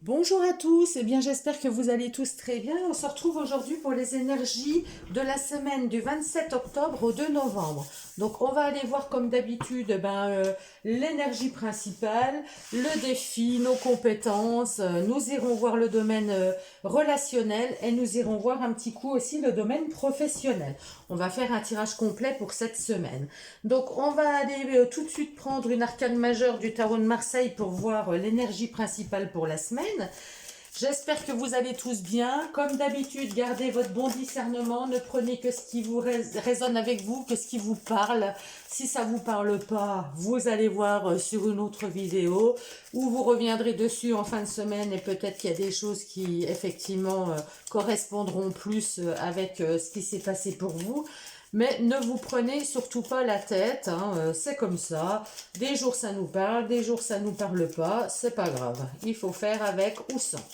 Bonjour à tous, eh bien j'espère que vous allez tous très bien. On se retrouve aujourd'hui pour les énergies de la semaine du 27 octobre au 2 novembre. Donc on va aller voir comme d'habitude l'énergie principale, le défi, nos compétences. Nous irons voir le domaine relationnel et nous irons voir un petit coup aussi le domaine professionnel. On va faire un tirage complet pour cette semaine. Donc on va aller tout de suite prendre une arcane majeure du tarot de Marseille pour voir l'énergie principale pour la semaine. J'espère que vous allez tous bien. Comme d'habitude, gardez votre bon discernement. Ne prenez que ce qui vous résonne avec vous, que ce qui vous parle. Si ça ne vous parle pas, vous allez voir sur une autre vidéo où vous reviendrez dessus en fin de semaine et peut-être qu'il y a des choses qui effectivement correspondront plus avec ce qui s'est passé pour vous. Mais ne vous prenez surtout pas la tête, hein, c'est comme ça. Des jours ça nous parle, des jours ça nous parle pas, c'est pas grave. Il faut faire avec ou sans.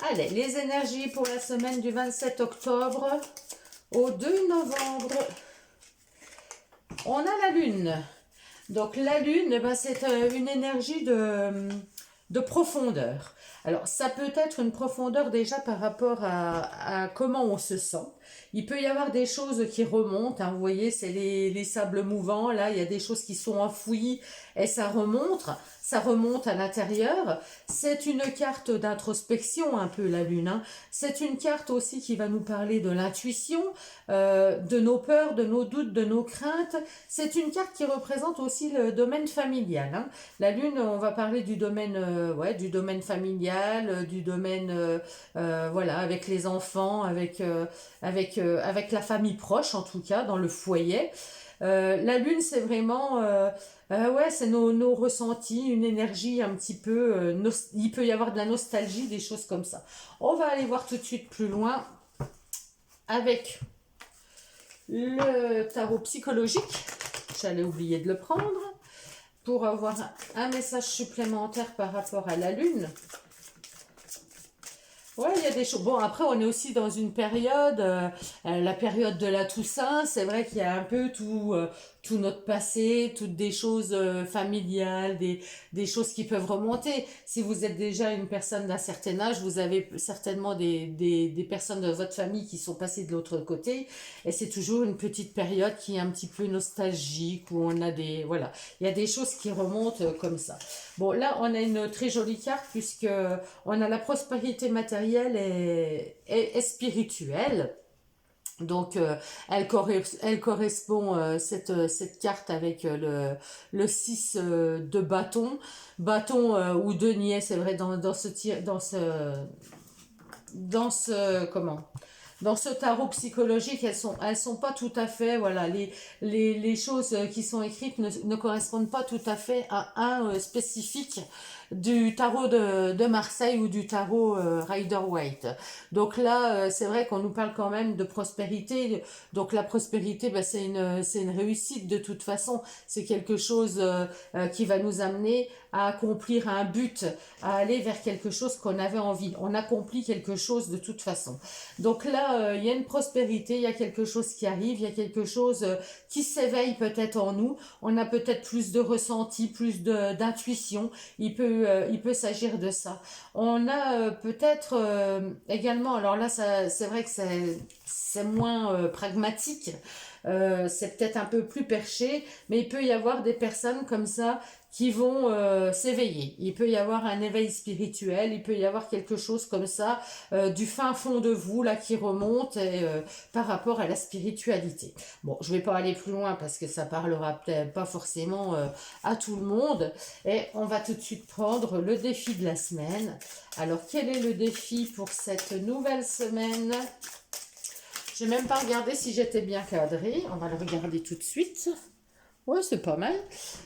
Allez, les énergies pour la semaine du 27 octobre au 2 novembre. On a la lune. Donc la lune, c'est une énergie de profondeur. Alors ça peut être une profondeur déjà par rapport à comment on se sent. Il peut y avoir des choses qui remontent, hein, vous voyez, c'est les sables mouvants, là il y a des choses qui sont enfouies et ça remonte à l'intérieur. C'est une carte d'introspection un peu la lune, hein. C'est une carte aussi qui va nous parler de l'intuition, de nos peurs, de nos doutes, de nos craintes. C'est une carte qui représente aussi le domaine familial, hein. La lune, on va parler du domaine, du domaine familial, du domaine, voilà, avec les enfants, avec la famille proche en tout cas, dans le foyer. La lune, c'est vraiment, c'est nos ressentis, une énergie un petit peu, il peut y avoir de la nostalgie, des choses comme ça. On va aller voir tout de suite plus loin avec le tarot psychologique. J'allais oublier de le prendre pour avoir un message supplémentaire par rapport à la lune. Ouais, il y a des choses. Bon, après, on est aussi dans une période, la période de la Toussaint. C'est vrai qu'il y a un peu tout notre passé, toutes des choses familiales, des choses qui peuvent remonter. Si vous êtes déjà une personne d'un certain âge, vous avez certainement des personnes de votre famille qui sont passées de l'autre côté. Et c'est toujours une petite période qui est un petit peu nostalgique, où on a voilà, il y a des choses qui remontent comme ça. Bon, là, on a une très jolie carte puisque on a la prospérité matérielle et spirituelle. Donc, elle correspond, cette carte, avec le 6 de bâton. Bâton ou denier, c'est vrai, dans ce tarot psychologique, elles sont pas tout à fait, voilà, les choses qui sont écrites ne correspondent pas tout à fait à un spécifique du tarot de Marseille ou du tarot Rider-Waite. Donc là, c'est vrai qu'on nous parle quand même de prospérité. Donc la prospérité, c'est une réussite de toute façon. C'est quelque chose qui va nous amener à accomplir un but, à aller vers quelque chose qu'on avait envie. On accomplit quelque chose de toute façon. Donc là, il y a une prospérité, il y a quelque chose qui arrive, il y a quelque chose qui s'éveille peut-être en nous. On a peut-être plus de ressenti, plus d'intuition. Il peut s'agir de ça. On a peut-être également, alors là, c'est vrai que c'est moins pragmatique. C'est peut-être un peu plus perché, mais il peut y avoir des personnes comme ça qui vont s'éveiller. Il peut y avoir un éveil spirituel, il peut y avoir quelque chose comme ça, du fin fond de vous, là, qui remonte par rapport à la spiritualité. Bon, je vais pas aller plus loin parce que ça parlera peut-être pas forcément à tout le monde. Et on va tout de suite prendre le défi de la semaine. Alors, quel est le défi pour cette nouvelle semaine ? Je n'ai même pas regardé si j'étais bien cadrée. On va le regarder tout de suite. Ouais, c'est pas mal.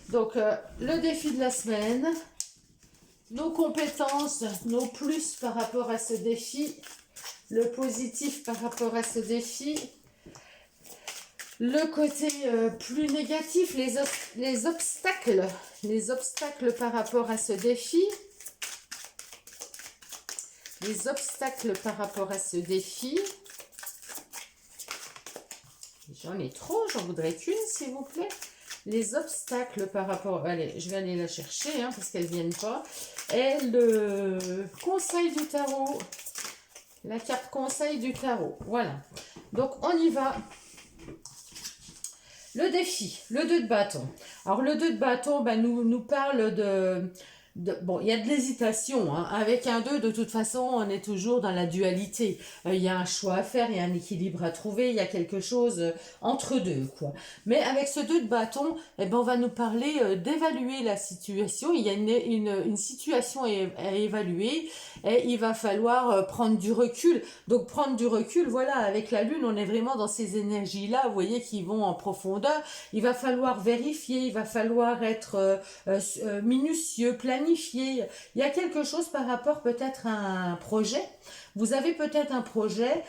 Donc, le défi de la semaine, nos compétences, nos plus par rapport à ce défi, le positif par rapport à ce défi, le côté plus négatif, les obstacles par rapport à ce défi, les obstacles par rapport à ce défi. J'en ai trop, j'en voudrais qu'une, s'il vous plaît. les obstacles par rapport... Allez, je vais aller la chercher, hein, parce qu'elles ne viennent pas. Et le conseil du tarot. La carte conseil du tarot. Voilà. Donc, on y va. Le défi, le 2 de bâton. Alors, le 2 de bâton nous parle bon, il y a de l'hésitation. Hein. Avec un 2, de toute façon, on est toujours dans la dualité. Il y a un choix à faire, il y a un équilibre à trouver, il y a quelque chose entre deux, quoi. Mais avec ce 2 de bâton, eh ben, on va nous parler d'évaluer la situation. Il y a une situation à évaluer et il va falloir prendre du recul. Donc, prendre du recul, voilà, avec la Lune, on est vraiment dans ces énergies-là, vous voyez, qui vont en profondeur. Il va falloir vérifier, il va falloir être minutieux, planifié. Il y a quelque chose par rapport peut-être à un projet. Vous avez peut-être un projet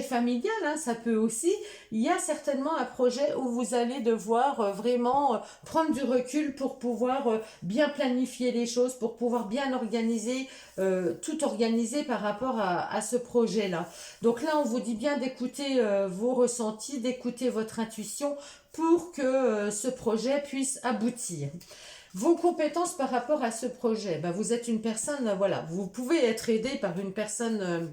familial, hein, ça peut aussi. Il y a certainement un projet où vous allez devoir vraiment prendre du recul pour pouvoir bien planifier les choses, pour pouvoir bien organiser, tout organiser par rapport à ce projet-là. Donc là, on vous dit bien d'écouter vos ressentis, d'écouter votre intuition pour que ce projet puisse aboutir. Vos compétences par rapport à ce projet, ben vous êtes une personne, voilà, vous pouvez être aidé par une personne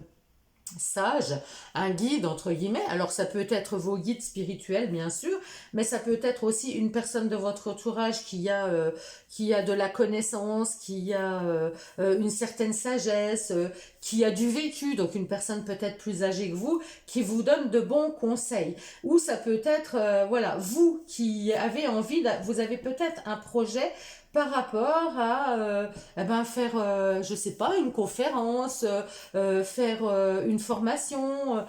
sage, un guide entre guillemets. Alors ça peut être vos guides spirituels bien sûr, mais ça peut être aussi une personne de votre entourage qui a de la connaissance, qui a une certaine sagesse, qui a du vécu, donc une personne peut-être plus âgée que vous, qui vous donne de bons conseils. Ou ça peut être voilà, vous qui avez envie, vous avez peut-être un projet par rapport à faire, je sais pas, une conférence, faire une formation,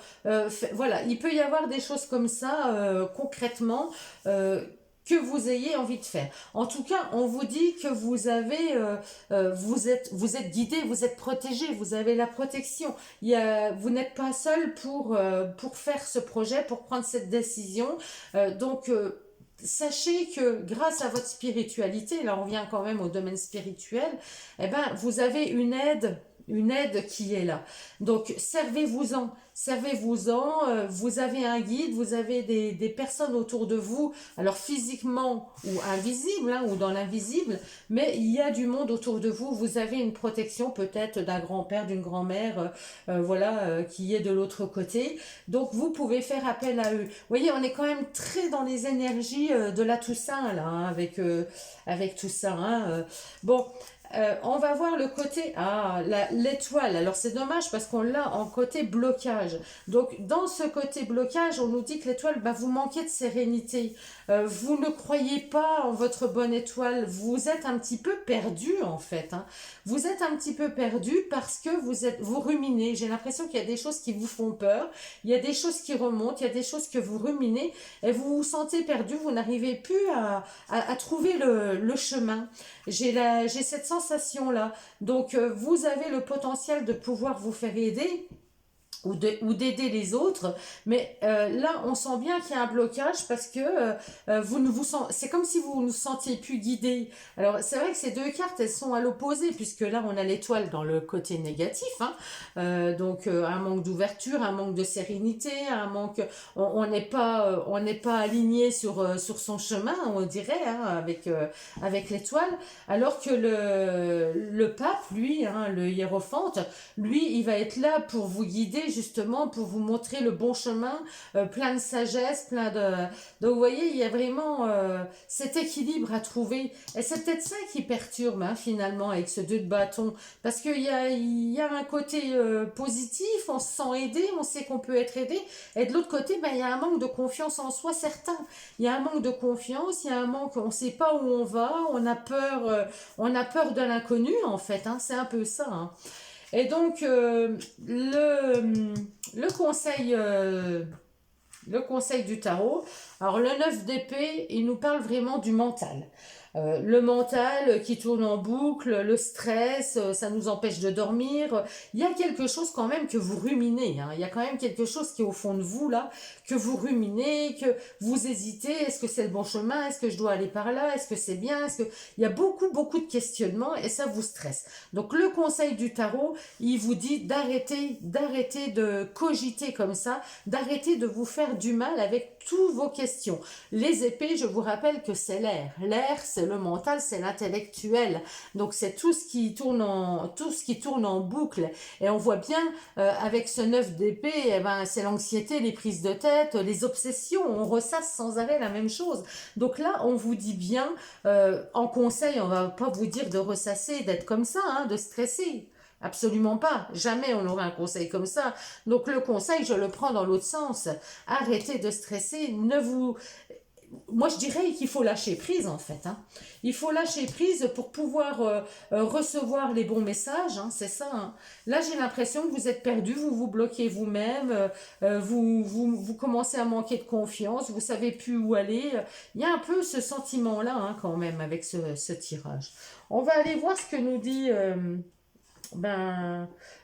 voilà, il peut y avoir des choses comme ça concrètement que vous ayez envie de faire. En tout cas, on vous dit que vous êtes guidé, vous êtes protégé, vous avez la protection. Vous n'êtes pas seul pour faire ce projet, pour prendre cette décision. Donc sachez que grâce à votre spiritualité, là on vient quand même au domaine spirituel, eh ben, vous avez une aide qui est là. Donc servez-vous-en, vous avez un guide, vous avez des personnes autour de vous, alors physiquement ou invisible, hein, ou dans l'invisible, mais il y a du monde autour de vous, vous avez une protection peut-être d'un grand-père, d'une grand-mère, voilà, qui est de l'autre côté, donc vous pouvez faire appel à eux. Vous voyez, on est quand même très dans les énergies de la Toussaint, là, hein, avec tout ça. Hein, bon, on va voir le côté, l'étoile. Alors c'est dommage parce qu'on l'a en côté blocage. Donc dans ce côté blocage, on nous dit que l'étoile, vous manquez de sérénité. Vous ne croyez pas en votre bonne étoile. Vous êtes un petit peu perdu en fait. Hein. Vous êtes un petit peu perdu parce que vous ruminez. J'ai l'impression qu'il y a des choses qui vous font peur. Il y a des choses qui remontent. Il y a des choses que vous ruminez et vous vous sentez perdu. Vous n'arrivez plus à trouver le chemin. J'ai cette sensation-là. Donc, vous avez le potentiel de pouvoir vous faire aider ou d'aider les autres, mais là on sent bien qu'il y a un blocage parce que vous ne vous sentez, c'est comme si vous ne vous sentiez plus guidé. Alors c'est vrai que ces deux cartes elles sont à l'opposé puisque là on a l'étoile dans le côté négatif, hein. Donc un manque d'ouverture, un manque de sérénité, un manque, on n'est pas aligné sur son chemin, on dirait, hein, avec l'étoile, alors que le pape, lui, hein, le hiérophante, lui il va être là pour vous guider justement, pour vous montrer le bon chemin, plein de sagesse, donc vous voyez, il y a vraiment cet équilibre à trouver. Et c'est peut-être ça qui perturbe, hein, finalement, avec ce 2 de bâton. Parce qu'il y a un côté positif, on se sent aidé, on sait qu'on peut être aidé. Et de l'autre côté, il y a un manque de confiance en soi, certain. Il y a un manque de confiance, il y a un manque, on ne sait pas où on va, on a peur de l'inconnu, en fait. Hein, c'est un peu ça, hein. Et donc, le conseil du tarot, alors le 9 d'épée, il nous parle vraiment du mental. Le mental qui tourne en boucle, le stress, ça nous empêche de dormir. Il y a quelque chose quand même que vous ruminez, hein. Il y a quand même quelque chose qui est au fond de vous là, que vous ruminez, que vous hésitez. Est-ce que c'est le bon chemin? Est-ce que je dois aller par là? Est-ce que c'est bien? Il y a beaucoup de questionnements et ça vous stresse. Donc le conseil du tarot, il vous dit d'arrêter de cogiter comme ça, d'arrêter de vous faire du mal avec toutes vos questions. Les épées, je vous rappelle que c'est l'air. L'air, c'est le mental, c'est l'intellectuel. Donc c'est tout ce qui tourne en boucle. Et on voit bien avec ce 9 d'épée, eh ben, c'est l'anxiété, les prises de tête, les obsessions. On ressasse sans arrêt la même chose. Donc là, on vous dit bien, en conseil, on va pas vous dire de ressasser, d'être comme ça, hein, de stresser. Absolument pas. Jamais on aura un conseil comme ça. Donc le conseil, je le prends dans l'autre sens. Arrêtez de stresser. Moi, je dirais qu'il faut lâcher prise, en fait. Hein. Il faut lâcher prise pour pouvoir recevoir les bons messages. Hein, c'est ça. Hein. Là, j'ai l'impression que vous êtes perdu, vous vous bloquez vous-même, vous commencez à manquer de confiance, vous savez plus où aller. Il y a un peu ce sentiment-là, hein, quand même, avec ce tirage. On va aller voir ce que nous dit...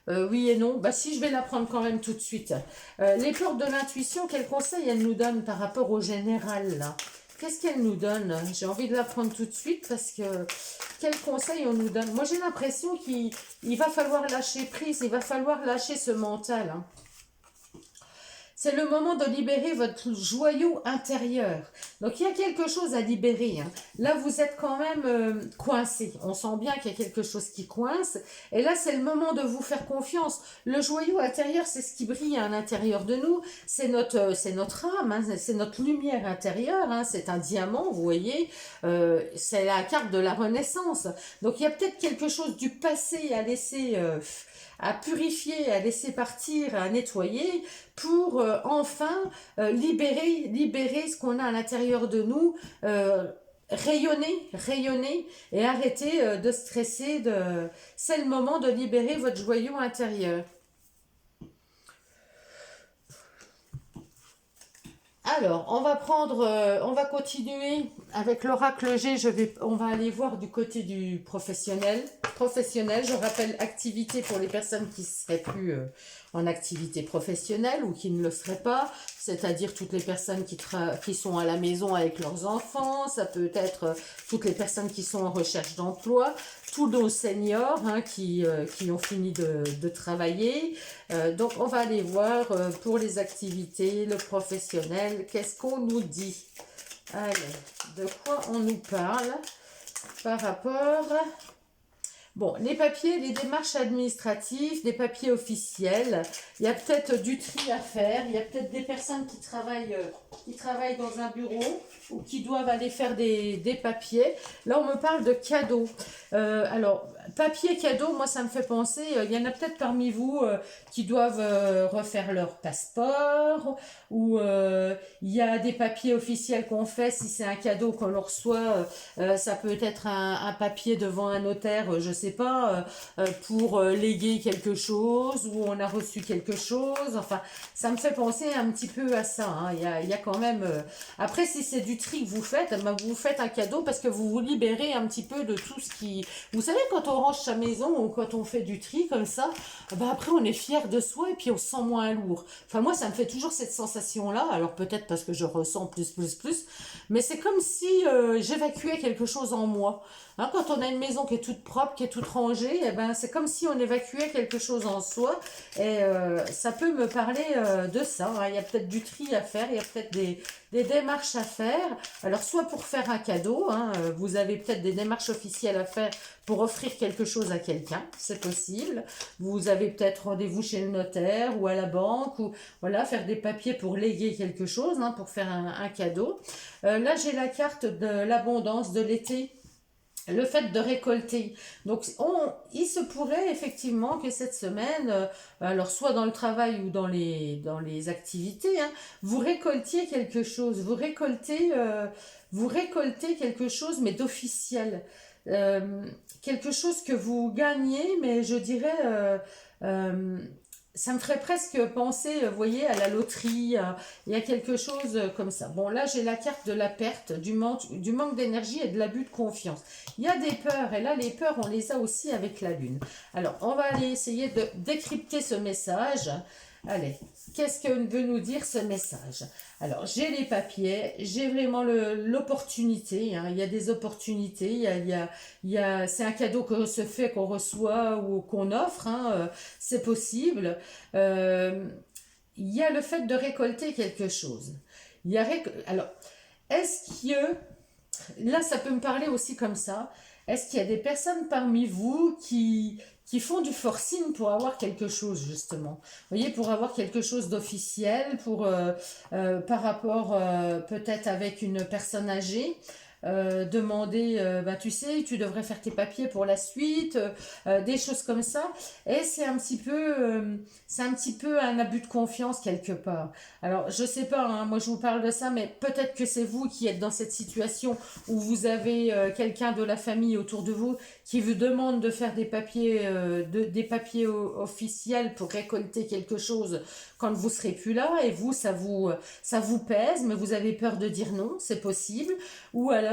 oui et non. Si, je vais la prendre quand même tout de suite. Les portes de l'intuition, quel conseil elle nous donne par rapport au général, là? Qu'est-ce qu'elle nous donne? J'ai envie de la prendre tout de suite parce que quel conseil on nous donne? Moi, j'ai l'impression qu'il va falloir lâcher prise, il va falloir lâcher ce mental. Hein. C'est le moment de libérer votre joyau intérieur. Donc, il y a quelque chose à libérer. Hein. Là, vous êtes quand même coincé. On sent bien qu'il y a quelque chose qui coince. Et là, c'est le moment de vous faire confiance. Le joyau intérieur, c'est ce qui brille à l'intérieur de nous. C'est notre âme, hein. C'est notre lumière intérieure. Hein. C'est un diamant, vous voyez. C'est la carte de la renaissance. Donc, il y a peut-être quelque chose du passé à laisser... à purifier, à laisser partir, à nettoyer pour enfin libérer ce qu'on a à l'intérieur de nous, rayonner et arrêter de stresser. C'est le moment de libérer votre joyau intérieur. Alors, on va continuer avec l'oracle G. On va aller voir du côté du professionnel. Je rappelle activité pour les personnes qui ne seraient plus en activité professionnelle ou qui ne le seraient pas, c'est-à-dire toutes les personnes qui sont à la maison avec leurs enfants, ça peut être toutes les personnes qui sont en recherche d'emploi, tous nos seniors hein, qui ont fini de travailler. Donc, on va aller voir pour les activités, le professionnel, qu'est-ce qu'on nous dit? Allez, de quoi on nous parle par rapport... Bon, les papiers, les démarches administratives, des papiers officiels, il y a peut-être du tri à faire, il y a peut-être des personnes qui travaillent dans un bureau ou qui doivent aller faire des papiers. Là, on me parle de cadeaux. Alors, papier cadeau, moi, ça me fait penser, il y en a peut-être parmi vous qui doivent refaire leur passeport ou il y a des papiers officiels qu'on fait, si c'est un cadeau qu'on leur reçoit, ça peut être un papier devant un notaire, je sais pas, pour léguer quelque chose ou on a reçu quelque chose. Enfin, ça me fait penser un petit peu à ça. Hein. Il y a quand même... Après, si c'est du tri que vous faites, ben, vous faites un cadeau parce que vous vous libérez un petit peu de tout ce qui... Vous savez, quand on range sa maison ou quand on fait du tri comme ça, ben après, on est fier de soi et puis on se sent moins lourd. Enfin, moi, ça me fait toujours cette sensation-là. Alors, peut-être parce que je ressens plus. Mais c'est comme si j'évacuais quelque chose en moi. Hein, quand on a une maison qui est toute propre, qui est toute rangée, eh ben, c'est comme si on évacuait quelque chose en soi. Et ça peut me parler de ça. Hein. Il y a peut-être du tri à faire, il y a peut-être des démarches à faire. Alors, soit pour faire un cadeau, hein, vous avez peut-être des démarches officielles à faire pour offrir quelque chose à quelqu'un, c'est possible. Vous avez peut-être rendez-vous chez le notaire ou à la banque, ou voilà, faire des papiers pour léguer quelque chose, hein, pour faire un cadeau. Là, j'ai la carte de l'abondance de l'été. Le fait de récolter. Donc, il se pourrait effectivement que cette semaine, alors soit dans le travail ou dans les activités, hein, vous récoltiez quelque chose. Vous récoltez quelque chose, mais d'officiel. Quelque chose que vous gagnez, mais je dirais... ça me ferait presque penser, vous voyez, à la loterie. Il y a quelque chose comme ça. Bon, là, j'ai la carte de la perte, du manque d'énergie et de l'abus de confiance. Il y a des peurs, et là, les peurs, on les a aussi avec la lune. Alors, on va aller essayer de décrypter ce message. Allez, qu'est-ce que veut nous dire ce message? Alors, j'ai les papiers, j'ai vraiment l'opportunité. Hein, il y a des opportunités. C'est un cadeau que se fait, qu'on reçoit ou qu'on offre. Hein, c'est possible. Il y a le fait de récolter quelque chose. Alors, est-ce que... Là, ça peut me parler aussi comme ça. Est-ce qu'il y a des personnes parmi vous qui font du forcing pour avoir quelque chose, justement? Vous voyez, pour avoir quelque chose d'officiel, par rapport peut-être avec une personne âgée, demander, bah, tu sais, tu devrais faire tes papiers pour la suite, des choses comme ça. Et c'est un petit peu un abus de confiance quelque part. Alors, je sais pas, hein, moi je vous parle de ça, mais peut-être que c'est vous qui êtes dans cette situation où vous avez quelqu'un de la famille autour de vous qui vous demande de faire des papiers officiels pour récolter quelque chose quand vous serez plus là, et vous, ça vous pèse, mais vous avez peur de dire non, c'est possible. Ou alors,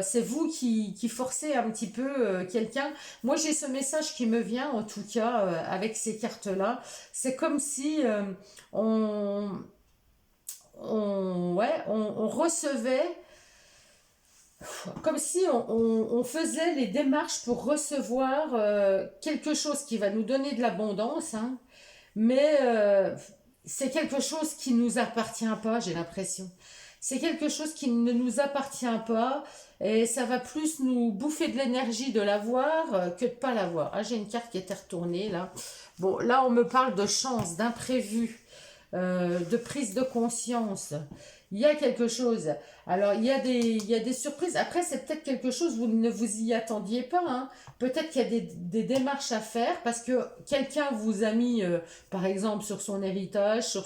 c'est vous qui forcez un petit peu quelqu'un. Moi, j'ai ce message qui me vient, en tout cas, avec ces cartes-là. C'est comme si on, on recevait, comme si on faisait les démarches pour recevoir quelque chose qui va nous donner de l'abondance, hein, mais c'est quelque chose qui ne nous appartient pas, j'ai l'impression. C'est quelque chose qui ne nous appartient pas, et ça va plus nous bouffer de l'énergie de l'avoir que de pas l'avoir. Ah, j'ai une carte qui était retournée là. Bon, là on me parle de chance, d'imprévu, de prise de conscience. Il y a quelque chose. Alors, il y a des surprises. Après, c'est peut-être quelque chose, vous ne vous y attendiez pas, hein. Peut-être qu'il y a des démarches à faire parce que quelqu'un vous a mis, par exemple, sur son héritage,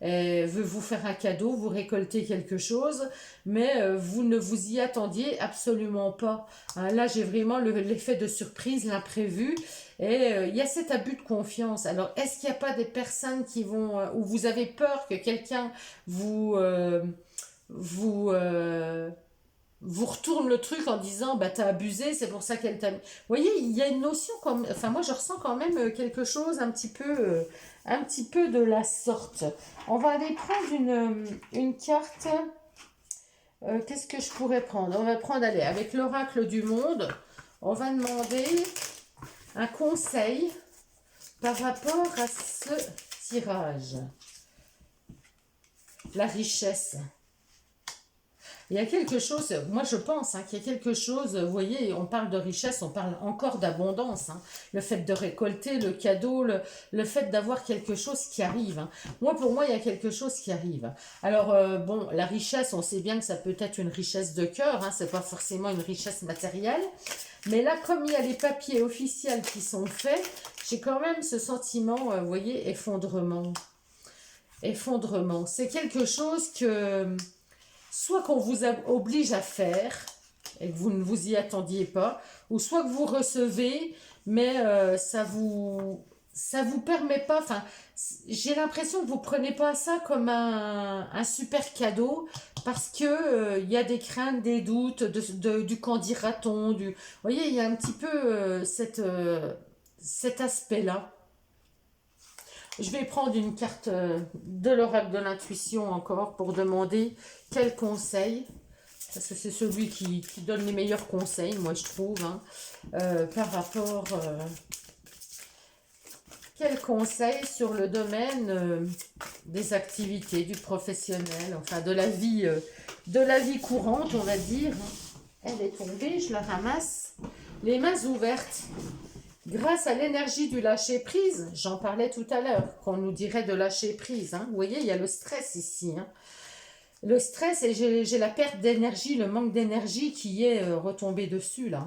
veut vous faire un cadeau, vous récoltez quelque chose, mais vous ne vous y attendiez absolument pas, hein. Là, j'ai vraiment l'effet de surprise, l'imprévu. Et il y a cet abus de confiance. Alors, est-ce qu'il n'y a pas des personnes qui vont, où vous avez peur que quelqu'un vous, vous, euh, vous retourne le truc en disant, bah, t'as abusé, c'est pour ça qu'elle t'a mis. Vous voyez, il y a une notion comme, enfin, moi, je ressens quand même quelque chose un petit peu de la sorte. On va aller prendre une carte. Qu'est-ce que je pourrais prendre? On va prendre, allez, avec l'oracle du monde, on va demander un conseil par rapport à ce tirage. La richesse. Il y a quelque chose, moi je pense, hein, qu'il y a quelque chose, vous voyez, on parle de richesse, on parle encore d'abondance, hein. Le fait de récolter, le cadeau, le fait d'avoir quelque chose qui arrive, hein. Moi, pour moi, il y a quelque chose qui arrive. Alors, bon, la richesse, on sait bien que ça peut être une richesse de cœur, hein, c'est pas forcément une richesse matérielle. Mais là, comme il y a les papiers officiels qui sont faits, j'ai quand même ce sentiment, vous voyez, effondrement. Effondrement. C'est quelque chose que soit qu'on vous oblige à faire et que vous ne vous y attendiez pas, ou soit que vous recevez, mais ça vous permet pas. Enfin, j'ai l'impression que vous prenez pas ça comme un super cadeau parce que il y a des craintes, des doutes, du qu'en dira-t-on, vous voyez, il y a un petit peu cet aspect-là. Je vais prendre une carte de l'oracle de l'intuition encore pour demander quel conseil, parce que c'est celui qui donne les meilleurs conseils, moi je trouve, hein, par rapport... quel conseil sur le domaine des activités, du professionnel, enfin de la vie courante, on va dire. Elle est tombée, je la ramasse. Les mains ouvertes. Grâce à l'énergie du lâcher-prise, j'en parlais tout à l'heure, qu'on nous dirait de lâcher prise, hein. Vous voyez, il y a le stress ici, hein. Le stress, et j'ai la perte d'énergie, le manque d'énergie qui est retombé dessus, là.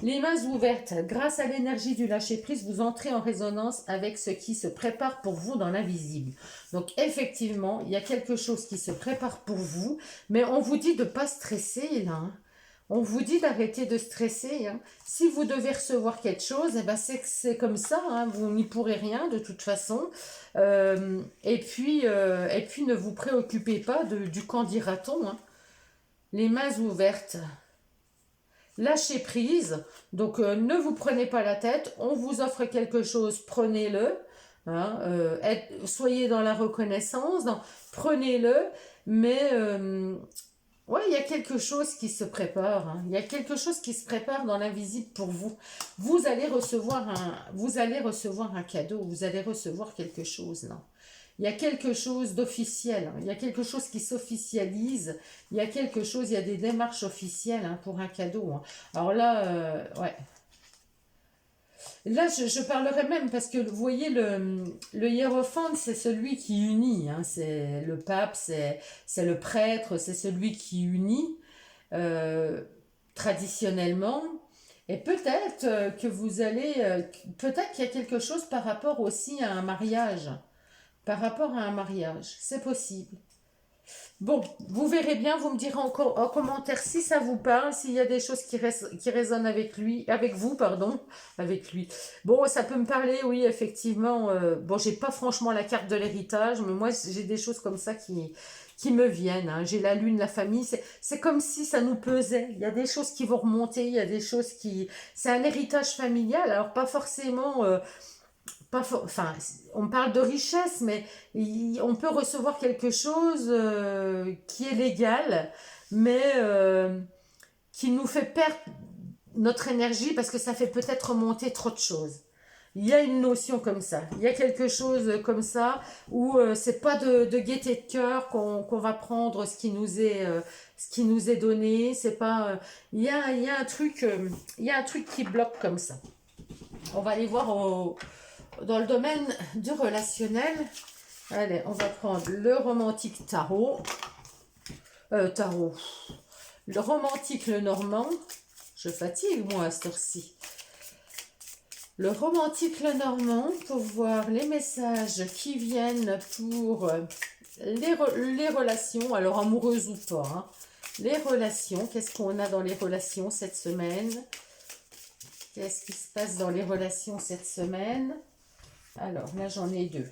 Les mains ouvertes, grâce à l'énergie du lâcher-prise, vous entrez en résonance avec ce qui se prépare pour vous dans l'invisible. Donc, effectivement, il y a quelque chose qui se prépare pour vous, mais on vous dit de ne pas stresser, là, hein. On vous dit d'arrêter de stresser, hein. Si vous devez recevoir quelque chose, eh ben c'est comme ça, hein. Vous n'y pourrez rien de toute façon. Et puis, ne vous préoccupez pas du qu'en dira-t-on, hein. Les mains ouvertes. Lâchez prise. Donc, ne vous prenez pas la tête. On vous offre quelque chose, prenez-le, hein. Soyez dans la reconnaissance, prenez-le, mais... ouais, il y a quelque chose qui se prépare, hein. Il y a quelque chose qui se prépare dans l'invisible pour vous. Vous allez recevoir un cadeau, vous allez recevoir quelque chose, là. il y a quelque chose d'officiel, hein. Il y a quelque chose qui s'officialise, il y a quelque chose, il y a des démarches officielles, hein, pour un cadeau, hein. Alors là, ouais. Là, je parlerai même parce que vous voyez, le hiérophante, c'est celui qui unit, hein. C'est le pape, c'est le prêtre, c'est celui qui unit euh, traditionnellement. Et peut-être que vous allez, peut-être qu'il y a quelque chose par rapport aussi à un mariage. Par rapport à un mariage, c'est possible. Bon, vous verrez bien, vous me direz en commentaire si ça vous parle, s'il y a des choses qui résonnent avec lui, avec vous, pardon, avec lui. Bon, ça peut me parler, oui, effectivement. Bon, j'ai pas franchement la carte de l'héritage, mais moi, j'ai des choses comme ça qui me viennent, hein. J'ai la lune, la famille, c'est comme si ça nous pesait. Il y a des choses qui vont remonter, il y a des choses qui... C'est un héritage familial, alors pas forcément... enfin, on parle de richesse, mais on peut recevoir quelque chose qui est légal, mais qui nous fait perdre notre énergie parce que ça fait peut-être remonter trop de choses. Il y a une notion comme ça, il y a quelque chose comme ça où c'est pas de gaieté de cœur qu'on va prendre ce qui nous est donné, c'est pas il y a un truc il y a un truc qui bloque comme ça. On va aller voir dans le domaine du relationnel. Allez, on va prendre le romantique tarot. Tarot. Le romantique le normand. Je fatigue, moi, à cette heure-ci. Le romantique le normand, pour voir les messages qui viennent pour les relations, alors amoureuses ou pas, hein. Les relations, qu'est-ce qu'on a dans les relations cette semaine? Qu'est-ce qui se passe dans les relations cette semaine? Alors, là, j'en ai deux.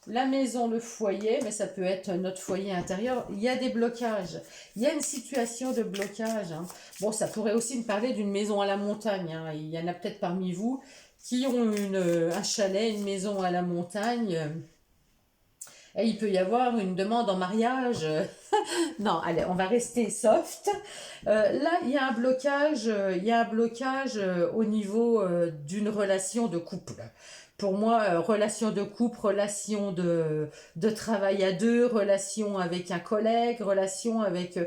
La maison, le foyer, mais ça peut être notre foyer intérieur. Il y a des blocages. Il y a une situation de blocage, hein. Bon, ça pourrait aussi me parler d'une maison à la montagne, hein. Il y en a peut-être parmi vous qui ont un chalet, une maison à la montagne. Et il peut y avoir une demande en mariage. Non, allez, on va rester soft. Là, il y a un blocage au niveau d'une relation de couple. Pour moi, relation de couple, relation de travail à deux, relation avec un collègue, relation avec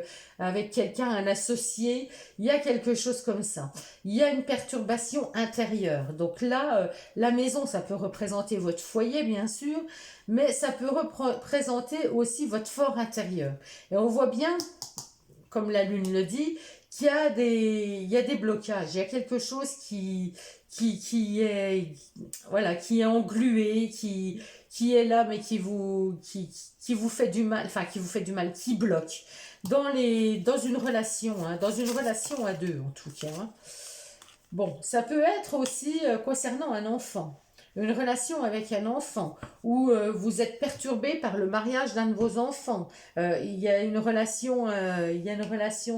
quelqu'un, un associé, il y a quelque chose comme ça. Il y a une perturbation intérieure. Donc là, la maison, ça peut représenter votre foyer, bien sûr, mais ça peut représenter aussi votre fort intérieur. Et on voit bien, comme la lune le dit, il y a des blocages, il y a quelque chose qui est, voilà, qui est englué, qui est là, mais qui vous fait du mal, enfin, qui vous fait du mal, qui bloque dans une relation, hein, dans une relation à deux, en tout cas, hein. Bon, ça peut être aussi concernant un enfant. Une relation avec un enfant où vous êtes perturbé par le mariage d'un de vos enfants. Il y a une relation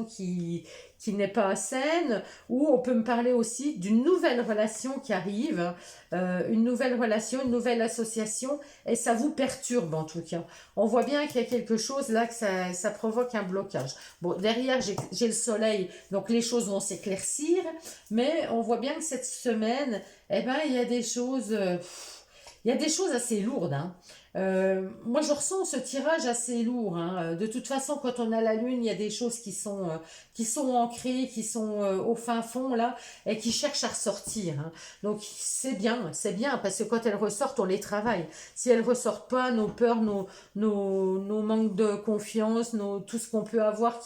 qui n'est pas saine, ou on peut me parler aussi d'une nouvelle relation qui arrive, une nouvelle relation, une nouvelle association, et ça vous perturbe en tout cas. On voit bien qu'il y a quelque chose là, que ça provoque un blocage. Bon, derrière, j'ai le soleil, donc les choses vont s'éclaircir, mais on voit bien que cette semaine, eh ben, il y a des choses assez lourdes, hein. Moi, je ressens ce tirage assez lourd, hein. De toute façon, quand on a la lune, il y a des choses qui sont ancrées, qui sont au fin fond, là, et qui cherchent à ressortir, hein. Donc, c'est bien, parce que quand elles ressortent, on les travaille. Si elles ressortent pas, nos peurs, nos manques de confiance, tout ce qu'on peut avoir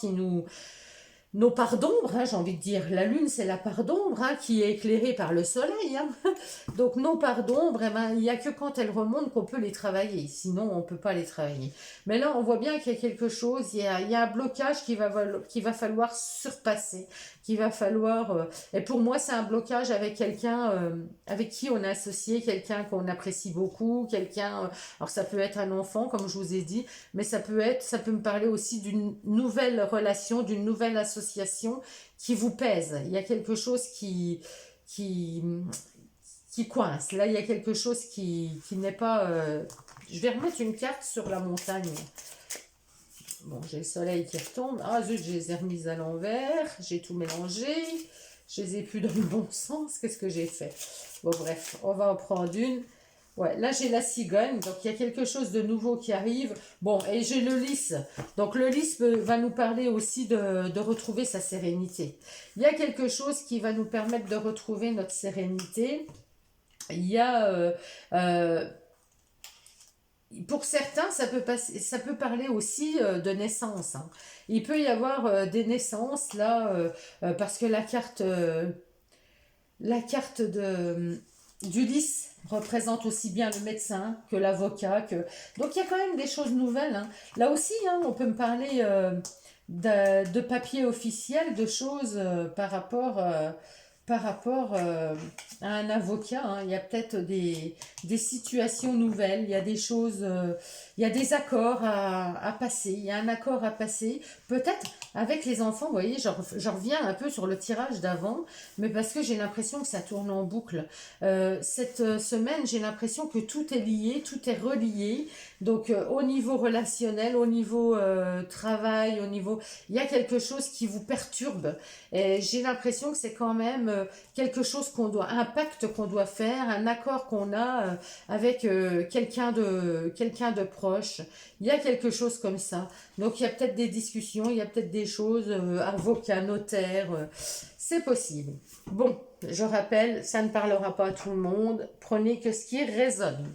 nos parts d'ombre, hein, j'ai envie de dire. La lune, c'est la part d'ombre, hein, qui est éclairée par le soleil, hein. Donc nos parts d'ombre, eh ben, il n'y a que quand elles remontent qu'on peut les travailler. Sinon, on ne peut pas les travailler. Mais là, on voit bien qu'il y a quelque chose, il y a un blocage qui va falloir surpasser, qu'il va falloir... et pour moi, c'est un blocage avec quelqu'un avec qui on est associé, quelqu'un qu'on apprécie beaucoup, quelqu'un... alors ça peut être un enfant, comme je vous ai dit, mais ça peut me parler aussi d'une nouvelle relation, d'une nouvelle association qui vous pèse. Il y a quelque chose qui, qui coince. Là, il y a quelque chose qui n'est pas... Je vais remettre une carte sur la montagne. Bon, j'ai le soleil qui retombe. Ah zut, je les ai remises à l'envers. J'ai tout mélangé. Je les ai plus dans le bon sens. Qu'est-ce que j'ai fait? Bon, bref, on va en prendre une. Ouais, là j'ai la cigogne, donc il y a quelque chose de nouveau qui arrive. Bon, et j'ai le lys. Donc le lys va nous parler aussi de retrouver sa sérénité. Il y a quelque chose qui va nous permettre de retrouver notre sérénité. Il y a, pour certains, ça peut parler aussi de naissance, hein. Il peut y avoir des naissances là, parce que la carte d'Ulysse représente aussi bien le médecin que l'avocat. Donc il y a quand même des choses nouvelles, hein. Là aussi, hein, on peut me parler de papiers officiels, de choses par rapport à un avocat, hein. Il y a peut-être des situations nouvelles, il y a des choses, il y a des accords à passer, il y a un accord à passer, peut-être avec les enfants, vous voyez, je reviens un peu sur le tirage d'avant, mais parce que j'ai l'impression que ça tourne en boucle. Cette semaine, j'ai l'impression que tout est lié, tout est relié, donc au niveau relationnel, au niveau travail, au niveau... Il y a quelque chose qui vous perturbe, et j'ai l'impression que c'est quand même quelque chose un pacte qu'on doit faire, un accord qu'on a avec quelqu'un de proche. Il y a quelque chose comme ça. Donc il y a peut-être des discussions, il y a peut-être des choses, avocat, notaire, c'est possible. Bon, je rappelle, ça ne parlera pas à tout le monde. Prenez que ce qui résonne.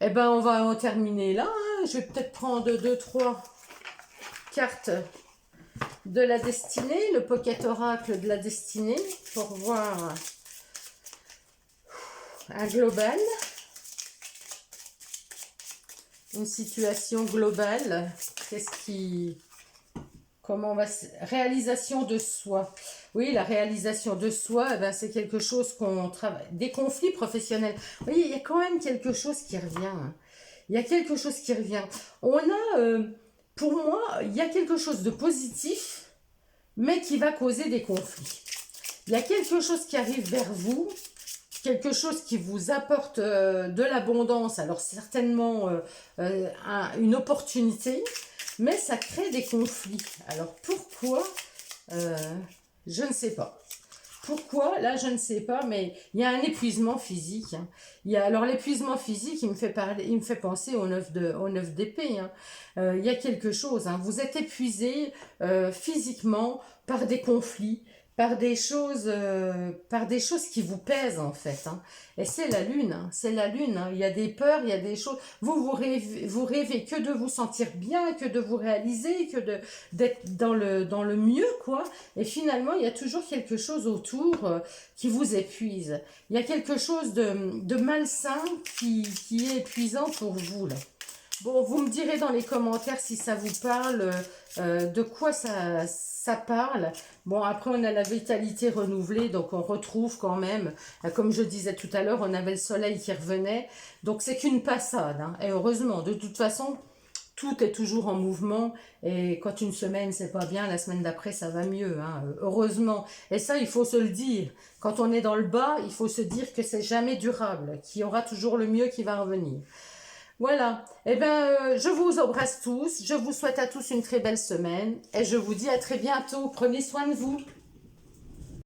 Eh ben, on va en terminer là, hein. Je vais peut-être prendre deux, trois cartes de la destinée, le Pocket Oracle de la destinée, pour voir un global, une situation globale. Comment on va... Réalisation de soi. Oui, la réalisation de soi, eh ben, c'est quelque chose qu'on travaille. Des conflits professionnels. Vous voyez, il y a quand même quelque chose qui revient, hein. Il y a quelque chose qui revient. On a, pour moi, il y a quelque chose de positif, mais qui va causer des conflits. Il y a quelque chose qui arrive vers vous, quelque chose qui vous apporte de l'abondance, alors certainement une opportunité, mais ça crée des conflits. Alors pourquoi je ne sais pas. Pourquoi? Là, je ne sais pas, mais il y a un épuisement physique, hein. Alors l'épuisement physique, il me fait penser au 9 d'épée, hein. Il y a quelque chose, hein. Vous êtes épuisé physiquement par des conflits, par des choses qui vous pèsent en fait, hein. Et c'est la lune, hein. C'est la lune, hein. Il y a des peurs, il y a des choses. Vous rêvez que de vous sentir bien, que de vous réaliser, d'être dans le mieux, quoi. Et finalement, il y a toujours quelque chose autour qui vous épuise. Il y a quelque chose de malsain qui est épuisant pour vous, là. Bon, vous me direz dans les commentaires si ça vous parle, de quoi ça parle. Bon, après, on a la vitalité renouvelée, donc on retrouve quand même, comme je disais tout à l'heure, on avait le soleil qui revenait. Donc, c'est qu'une passade, hein. Et heureusement, de toute façon, tout est toujours en mouvement. Et quand une semaine, c'est pas bien, la semaine d'après, ça va mieux, hein. Heureusement. Et ça, il faut se le dire. Quand on est dans le bas, il faut se dire que c'est jamais durable, qu'il y aura toujours le mieux qui va revenir. Voilà, eh bien, je vous embrasse tous, je vous souhaite à tous une très belle semaine et je vous dis à très bientôt. Prenez soin de vous.